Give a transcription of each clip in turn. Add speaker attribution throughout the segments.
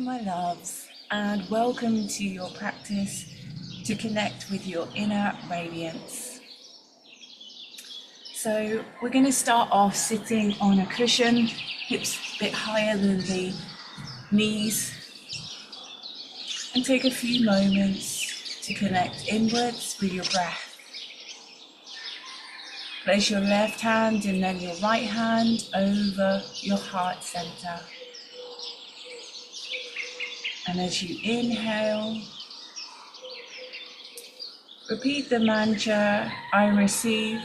Speaker 1: my loves, and welcome to your practice to connect with your inner radiance. So we're going to start off sitting on a cushion, hips a bit higher than the knees, and take a few moments to connect inwards with your breath. Place your left hand and then your right hand over your heart center. And as you inhale, repeat the mantra, I receive.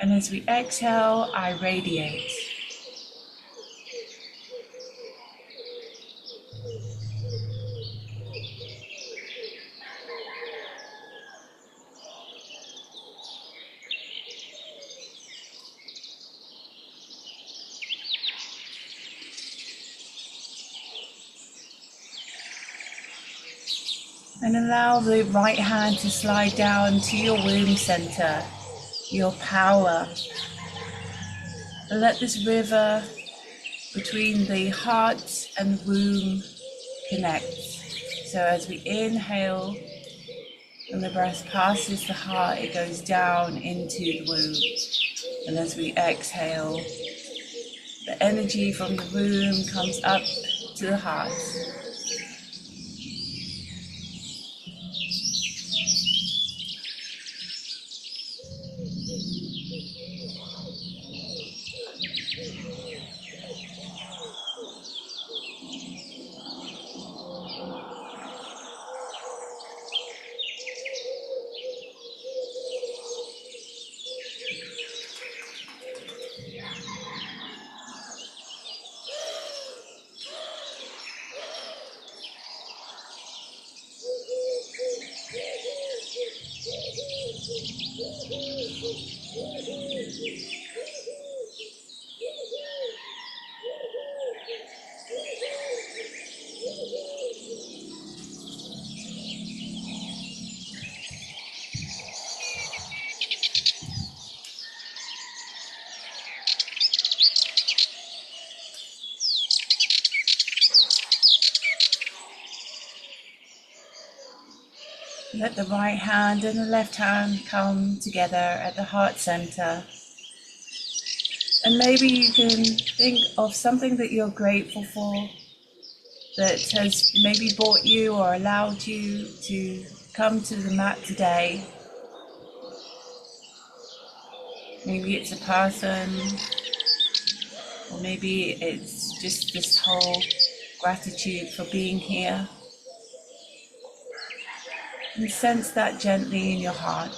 Speaker 1: And as we exhale, I radiate. And allow the right hand to slide down to your womb center, your power. And let this river between the heart and womb connect. So as we inhale and the breath passes the heart, it goes down into the womb. And as we exhale, the energy from the womb comes up to the heart. Let the right hand and the left hand come together at the heart center. And maybe you can think of something that you're grateful for, that has maybe brought you or allowed you to come to the mat today. Maybe it's a person, or maybe it's just this whole gratitude for being here. And sense that gently in your heart.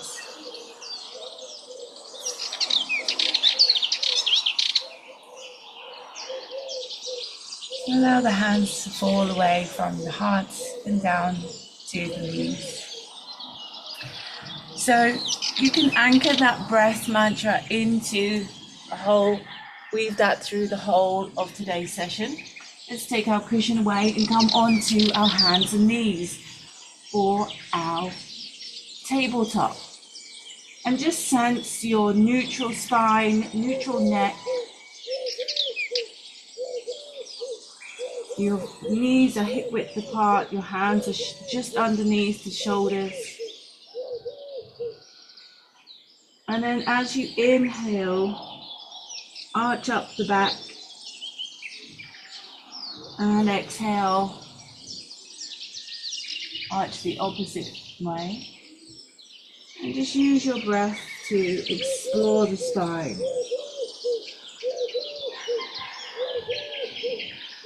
Speaker 1: Allow the hands to fall away from the heart and down to the knees. So you can anchor that breath mantra into the whole, weave that through the whole of today's session. Let's take our cushion away and come onto our hands and knees, or our tabletop, and just sense your neutral spine, neutral neck. Your knees are hip width apart, your hands are just underneath the shoulders. And then as you inhale, arch up the back, and exhale, arch the opposite way, and just use your breath to explore the spine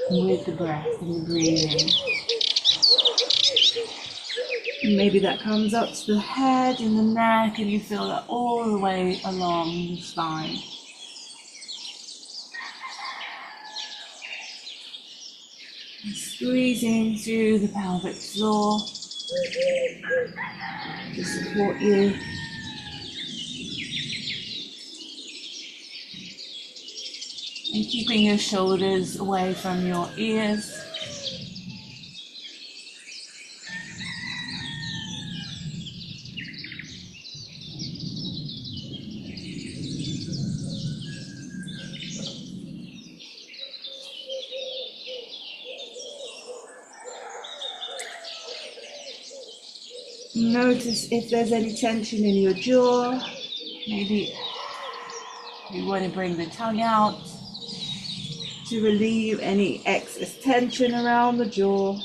Speaker 1: with the breath and the breathing. And maybe that comes up to the head and the neck, and you feel that all the way along the spine. And squeezing through the pelvic floor to support you. And keeping your shoulders away from your ears. Notice if there's any tension in your jaw. Maybe you want to bring the tongue out to relieve any excess tension around the jaw.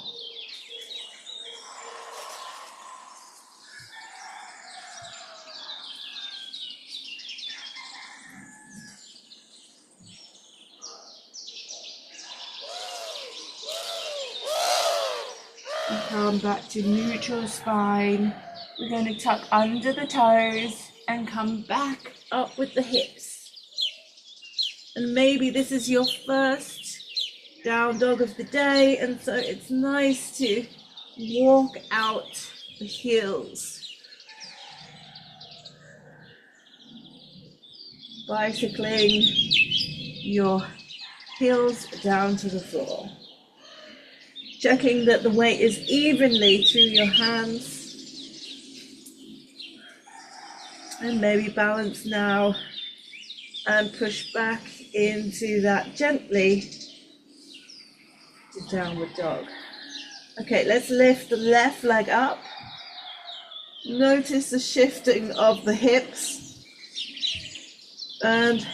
Speaker 1: And come back to neutral spine. We're going to tuck under the toes and come back up with the hips. And maybe this is your first down dog of the day, and so it's nice to walk out the heels, bicycling your heels down to the floor, checking that the weight is evenly through your hands, and maybe balance now and push back into that gently to downward dog. Okay, let's lift the left leg up. Notice the shifting of the hips and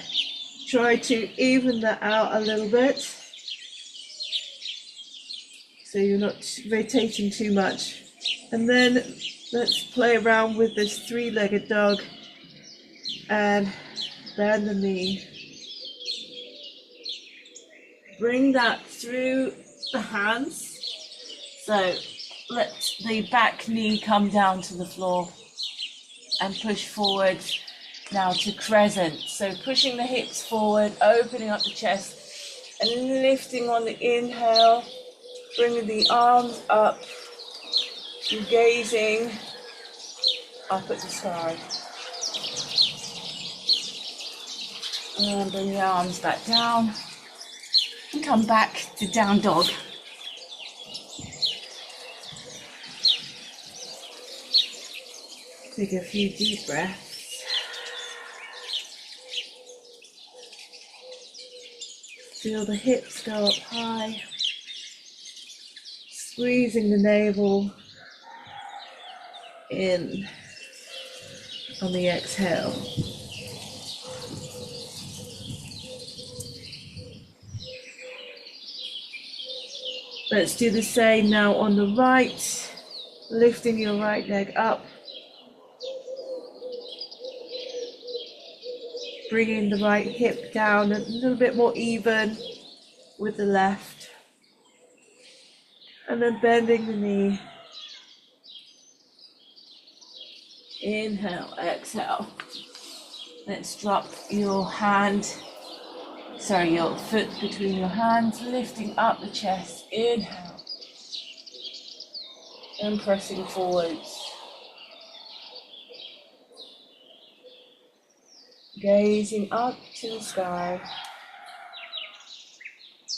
Speaker 1: try to even that out a little bit so you're not rotating too much. And then let's play around with this three-legged dog and bend the knee. Bring that through the hands. So let the back knee come down to the floor and push forward now to crescent. So pushing the hips forward, opening up the chest and lifting on the inhale, bringing the arms up, gazing up at the sky. And bring the arms back down and come back to down dog. Take a few deep breaths. Feel the hips go up high, squeezing the navel in on the exhale. Let's do the same now on the right, lifting your right leg up, bringing the right hip down a little bit more even with the left, and then bending the knee. Inhale, exhale. Let's drop your your foot between your hands, lifting up the chest. Inhale. And pressing forwards. Gazing up to the sky.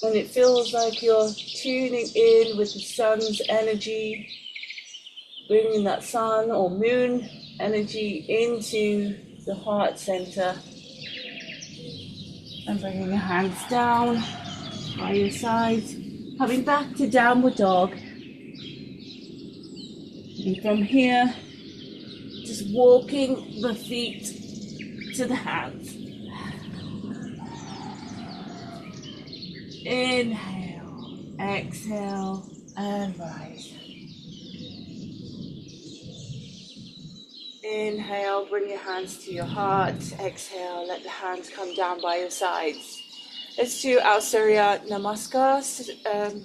Speaker 1: And it feels like you're tuning in with the sun's energy, bringing that sun or moon energy into the heart center. And bringing your hands down by your sides, coming back to downward dog. And from here, just walking the feet to the hands. Inhale, exhale, and rise. Inhale, bring your hands to your heart. Exhale, let the hands come down by your sides. Let's do our Surya Namaskar,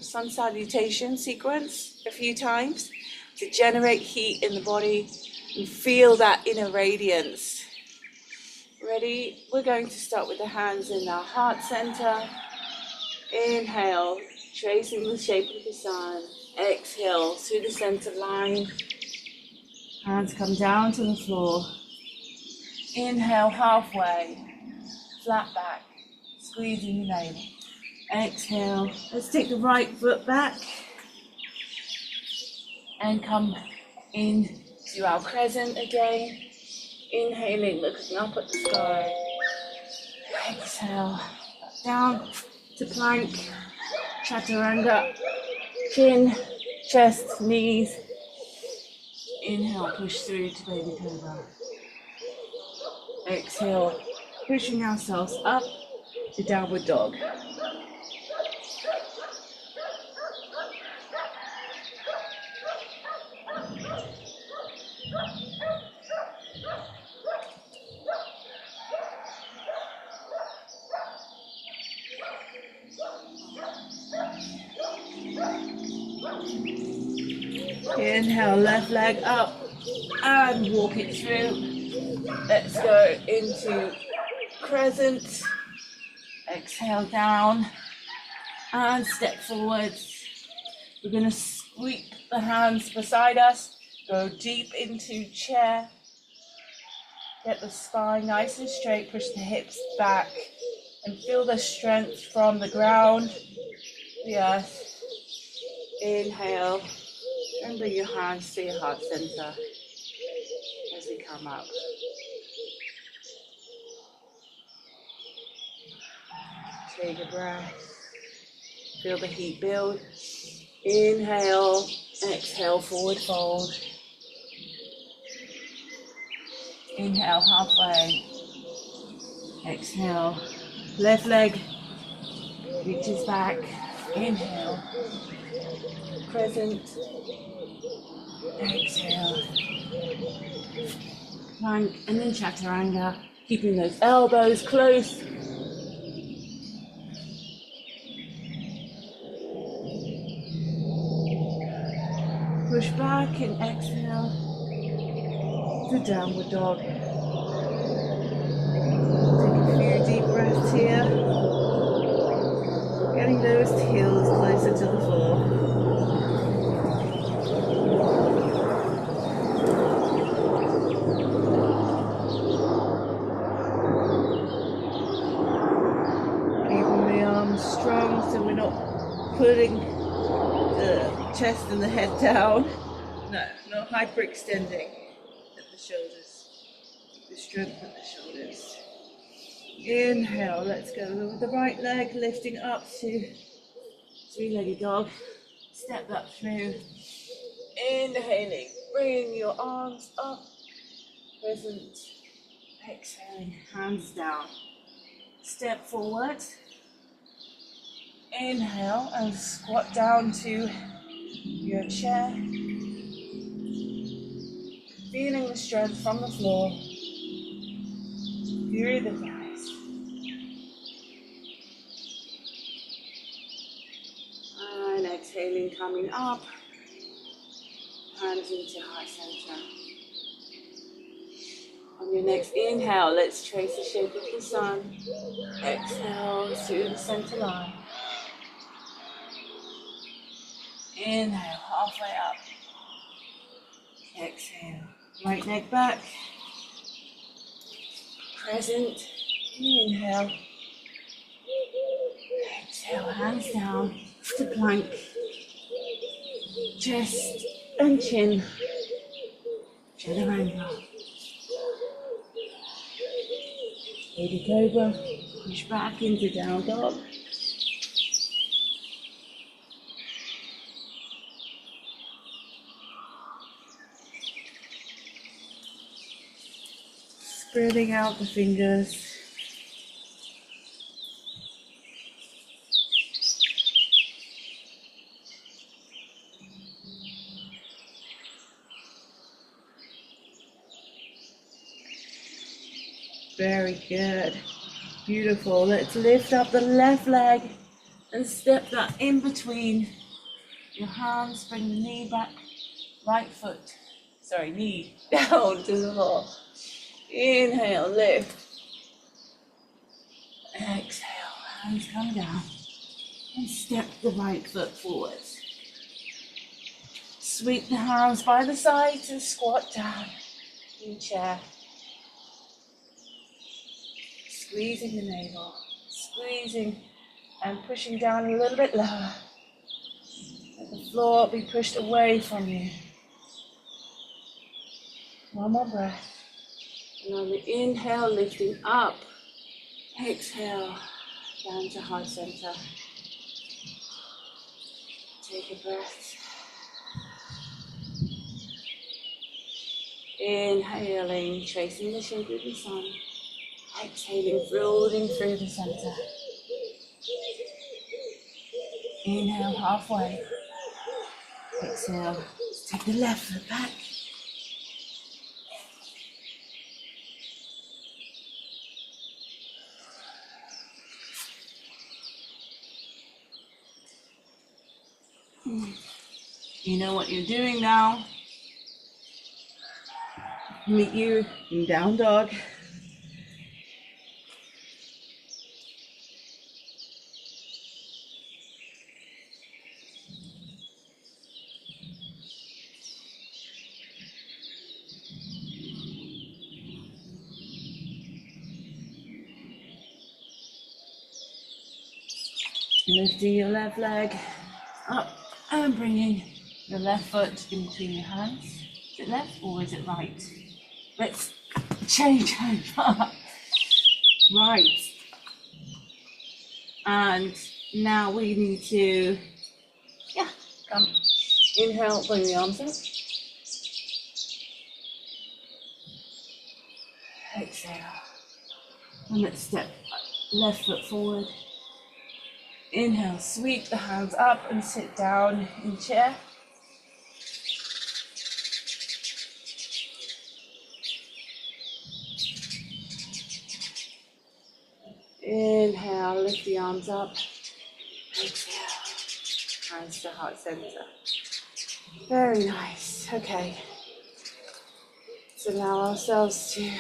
Speaker 1: sun salutation sequence a few times to generate heat in the body and feel that inner radiance. Ready? We're going to start with the hands in our heart center. Inhale, tracing the shape of the sun. Exhale, through the center line. Hands come down to the floor. Inhale halfway, flat back, squeezing the navel. Exhale, let's take the right foot back and come in to our crescent again. Inhaling, looking up at the sky. Exhale, down to plank, chaturanga, chin, chest, knees. Inhale, push through to baby cobra. Exhale, pushing ourselves up to downward dog. Inhale, left leg up and walk it through. Let's go into crescent. Exhale down and step forwards. We're going to sweep the hands beside us, go deep into chair. Get the spine nice and straight, push the hips back and feel the strength from the ground, the earth. Inhale and bring your hands to your heart center as we come up. Take a breath, feel the heat build. Inhale, exhale, forward fold. Inhale, halfway. Exhale, left leg reaches back. Inhale, crescent. Exhale, plank, and then chaturanga, keeping those elbows close. Push back and exhale to downward dog. Take a few deep breaths here. Getting those heels closer to the floor. Keeping the arms strong so we're not putting the chest and the head down. No, not hyperextending at the shoulders. The strength at the shoulders. Inhale, let's go with the right leg lifting up to three-legged dog. Step that through. Inhaling, bringing your arms up. Crescent. Exhaling, hands down. Step forward. Inhale and squat down to your chair. Feeling the strength from the floor through the thighs. And exhaling, coming up. Hands into heart center. On your next inhale, let's trace the shape of the sun. Exhale to the center line. Inhale, halfway up. Exhale, right leg back. Crescent. Inhale. Exhale, hands down to plank. Chest and chin. Chaturanga. Baby cobra. Push back into down dog. Spreading out the fingers. Very good. Beautiful. Let's lift up the left leg and step that in between your hands. Bring the knee back. Knee down to the floor. Inhale, lift. Exhale, hands come down. And step the right foot forwards. Sweep the hands by the sides and squat down in chair. Squeezing the navel, squeezing and pushing down a little bit lower. Let the floor be pushed away from you. One more breath. And on the inhale, lifting up. Exhale, down to heart center. Take a breath. Inhaling, tracing the shape of the sun. Exhaling, folding through the center. Inhale halfway. Exhale. Take the left foot back. You know what you're doing now. Meet you in down dog. Lifting your left leg up and bringing your left foot in between your hands. Is it left or is it right? Let's change over. Right. And now we need to, come. Inhale, bring the arms up. Exhale. And let's step left foot forward. Inhale, sweep the hands up and sit down in chair. Inhale, lift the arms up. Exhale, hands to heart center. Very nice. Okay. Let's allow ourselves to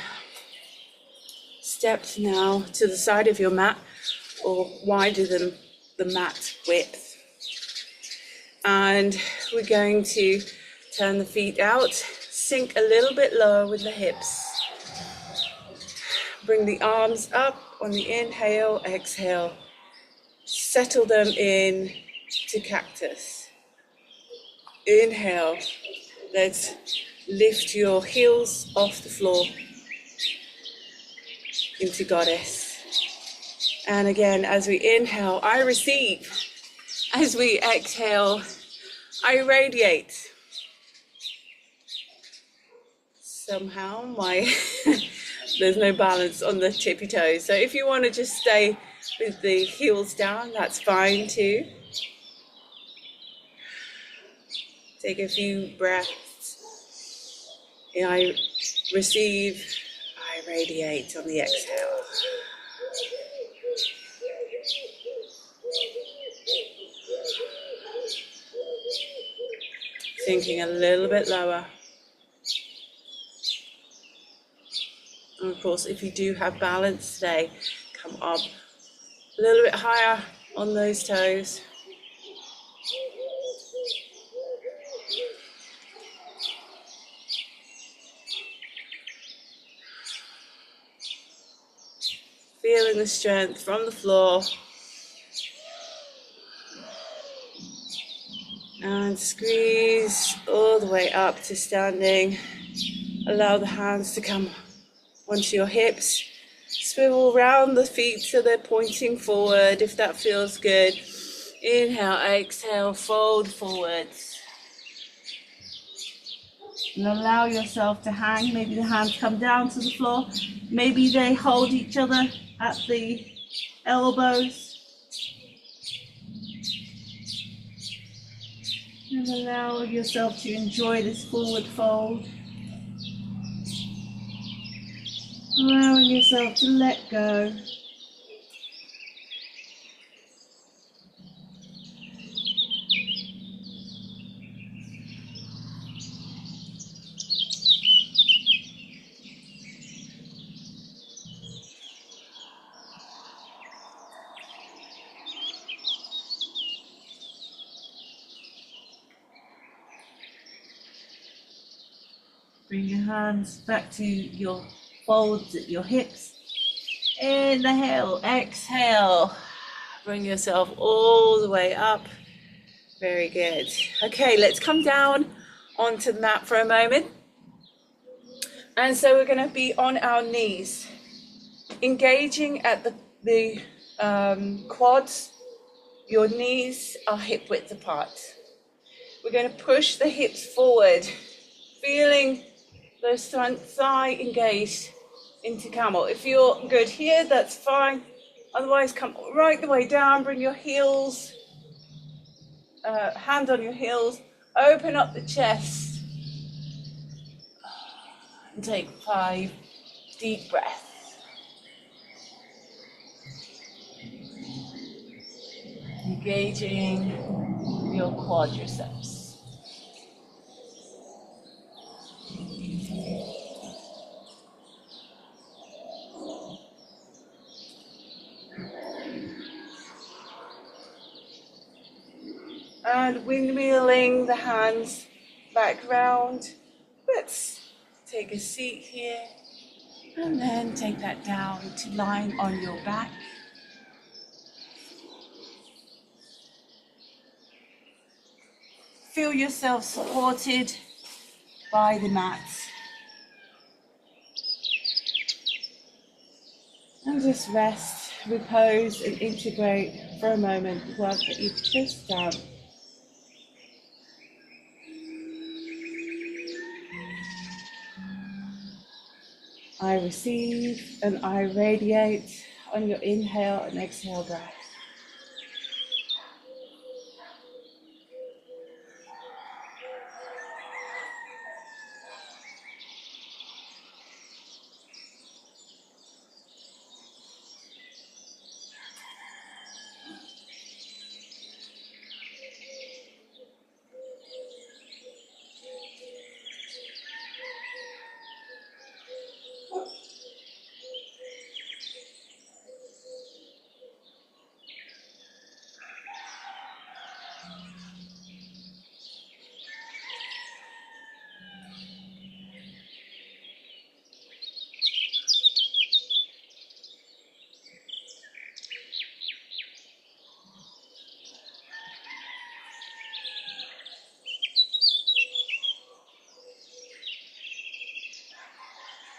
Speaker 1: step now to the side of your mat or wider than the mat width. And we're going to turn the feet out, sink a little bit lower with the hips. Bring the arms up on the inhale, exhale. Settle them in to cactus. Inhale. Let's lift your heels off the floor into goddess. And again, as we inhale, I receive. As we exhale, I radiate. Somehow there's no balance on the tippy toes. So if you want to just stay with the heels down, that's fine too. Take a few breaths. I receive, I radiate on the exhale. Sinking a little bit lower. And of course, if you do have balance today, come up a little bit higher on those toes. Feeling the strength from the floor. And squeeze all the way up to standing. Allow the hands to come onto your hips. Swivel around the feet so they're pointing forward if that feels good. Inhale, exhale, fold forwards. And allow yourself to hang. Maybe the hands come down to the floor. Maybe they hold each other at the elbows. And allow yourself to enjoy this forward fold. Allowing yourself to let go. Bring your hands back to your folds at your hips. Inhale, exhale. Bring yourself all the way up. Very good. Okay, let's come down onto the mat for a moment. And so we're going to be on our knees, engaging at the quads. Your knees are hip width apart. We're going to push the hips forward, feeling Those front thigh engaged into camel. If you're good here, that's fine. Otherwise, come right the way down, bring your heels, hand on your heels, open up the chest, and take 5 deep breaths. Engaging your quadriceps. And windmilling the hands back round. Let's take a seat here. And then take that down to lying on your back. Feel yourself supported by the mat. And just rest, repose, and integrate for a moment the work that you've just done. I receive and I radiate on your inhale and exhale breath.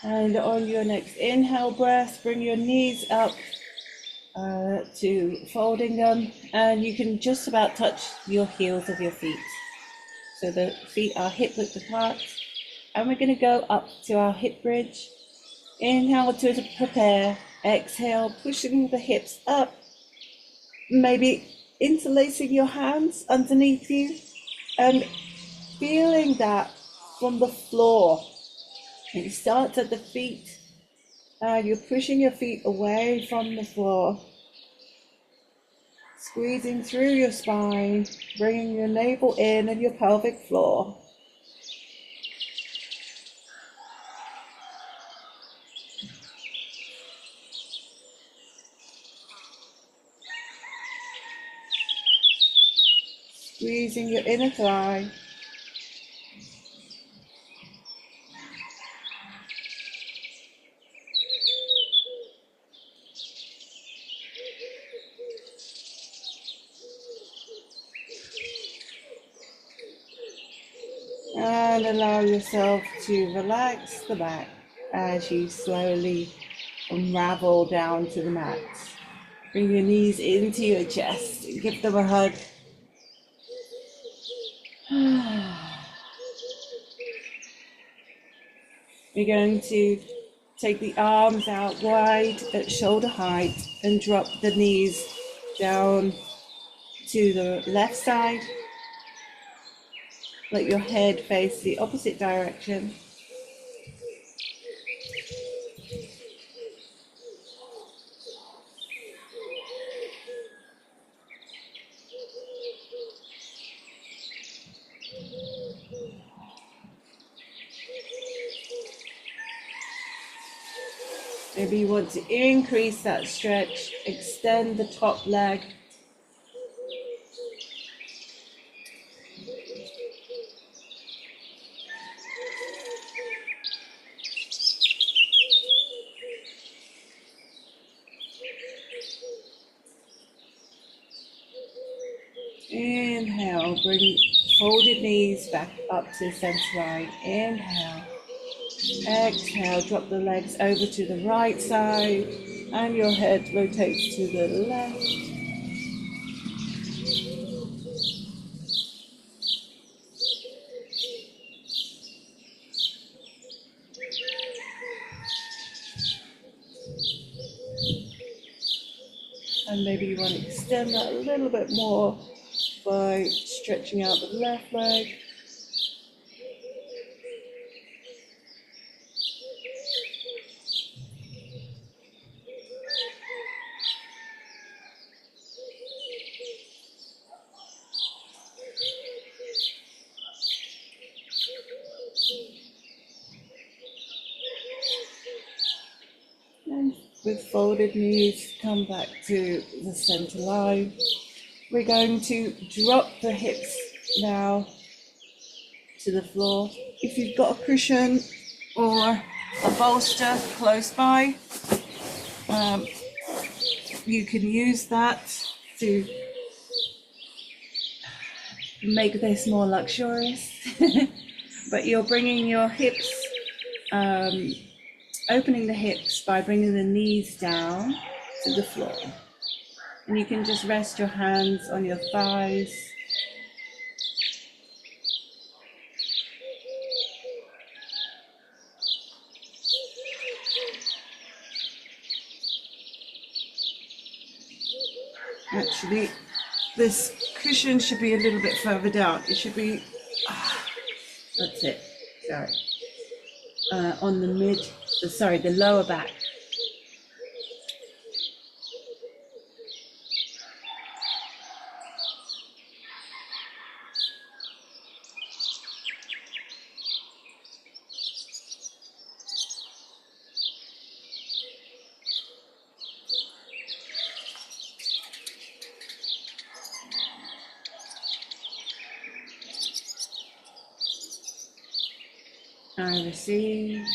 Speaker 1: And on your next inhale breath, bring your knees up to folding them, and you can just about touch your heels of your feet. So the feet are hip width apart, and we're going to go up to our hip bridge. Inhale to prepare, exhale, pushing the hips up, maybe interlacing your hands underneath you, and feeling that from the floor. It starts at the feet, and you're pushing your feet away from the floor, squeezing through your spine, bringing your navel in and your pelvic floor. Squeezing your inner thigh. And allow yourself to relax the back as you slowly unravel down to the mat. Bring your knees into your chest and give them a hug. We're going to take the arms out wide at shoulder height and drop the knees down to the left side. Let your head face the opposite direction. Maybe you want to increase that stretch, extend the top leg. Inhale, bring folded knees back up to center line. Inhale. Exhale, drop the legs over to the right side and your head rotates to the left. And maybe you want to extend that a little bit more by stretching out the left leg. And with folded knees, come back to the center line. We're going to drop the hips now to the floor. If you've got a cushion or a bolster close by, you can use that to make this more luxurious. But you're bringing your hips, opening the hips by bringing the knees down to the floor. And you can just rest your hands on your thighs. Actually, this cushion should be a little bit further down. It should be, that's it, sorry, on the the lower back. I receive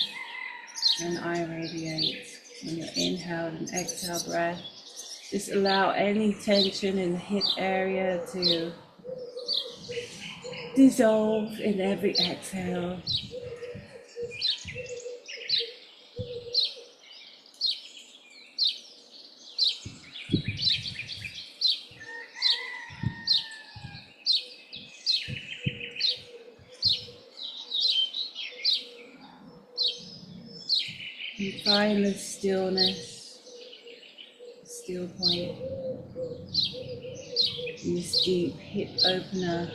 Speaker 1: and I radiate. When you inhale and exhale breath, just allow any tension in the hip area to dissolve in every exhale. You find the stillness, still point, this deep hip opener.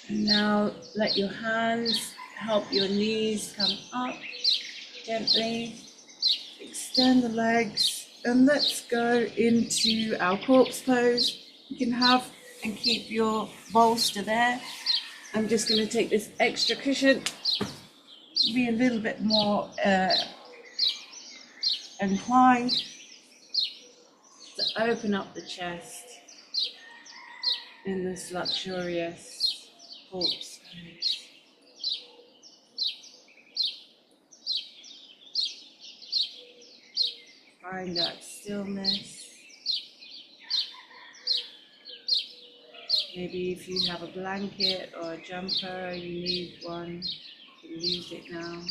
Speaker 1: And now let your hands help your knees come up gently. Extend the legs and let's go into our corpse pose. You can have and keep your bolster there. I'm just going to take this extra cushion, be a little bit more inclined to open up the chest in this luxurious corpse pose. Find that stillness. Maybe if you have a blanket or a jumper, you need one, you can use it now.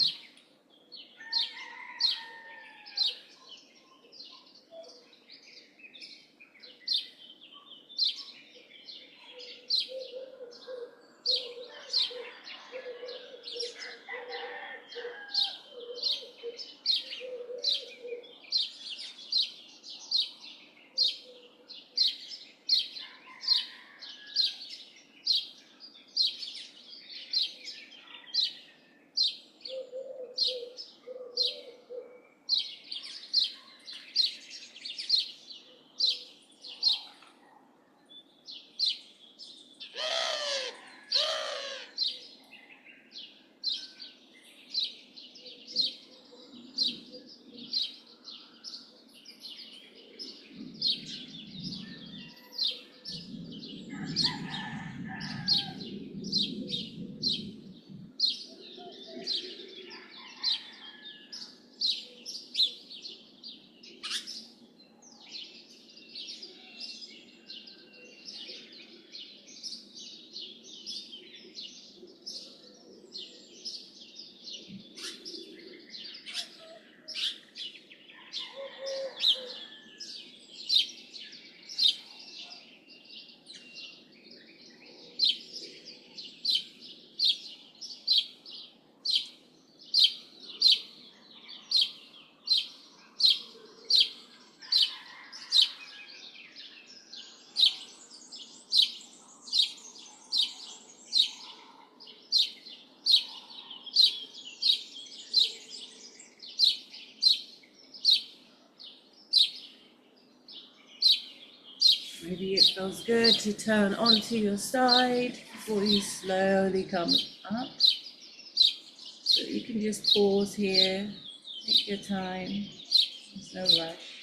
Speaker 1: Maybe it feels good to turn onto your side before you slowly come up. So you can just pause here, take your time, there's no rush.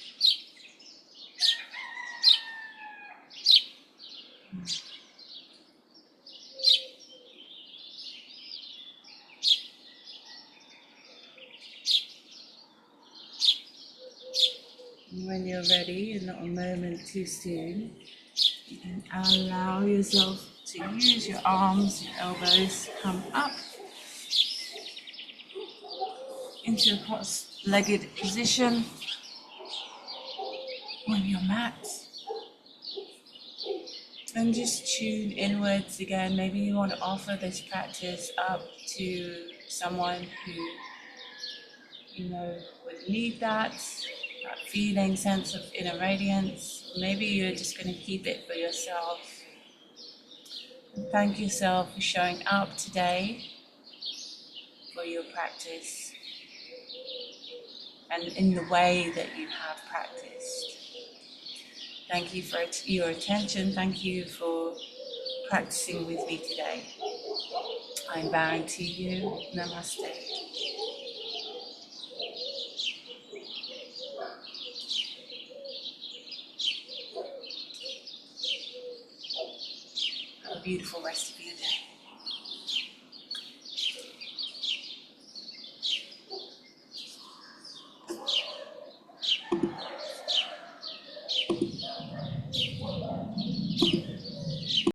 Speaker 1: And when you're ready, and not a moment too soon, you can allow yourself to use your arms, your elbows, come up into a cross-legged position on your mat. And just tune inwards again. Maybe you want to offer this practice up to someone who you know would need that feeling, sense of inner radiance. Maybe you're just going to keep it for yourself. And thank yourself for showing up today for your practice and in the way that you have practiced. Thank you for your attention. Thank you for practicing with me today. I'm bowing to you. Namaste. Have a beautiful rest of your day.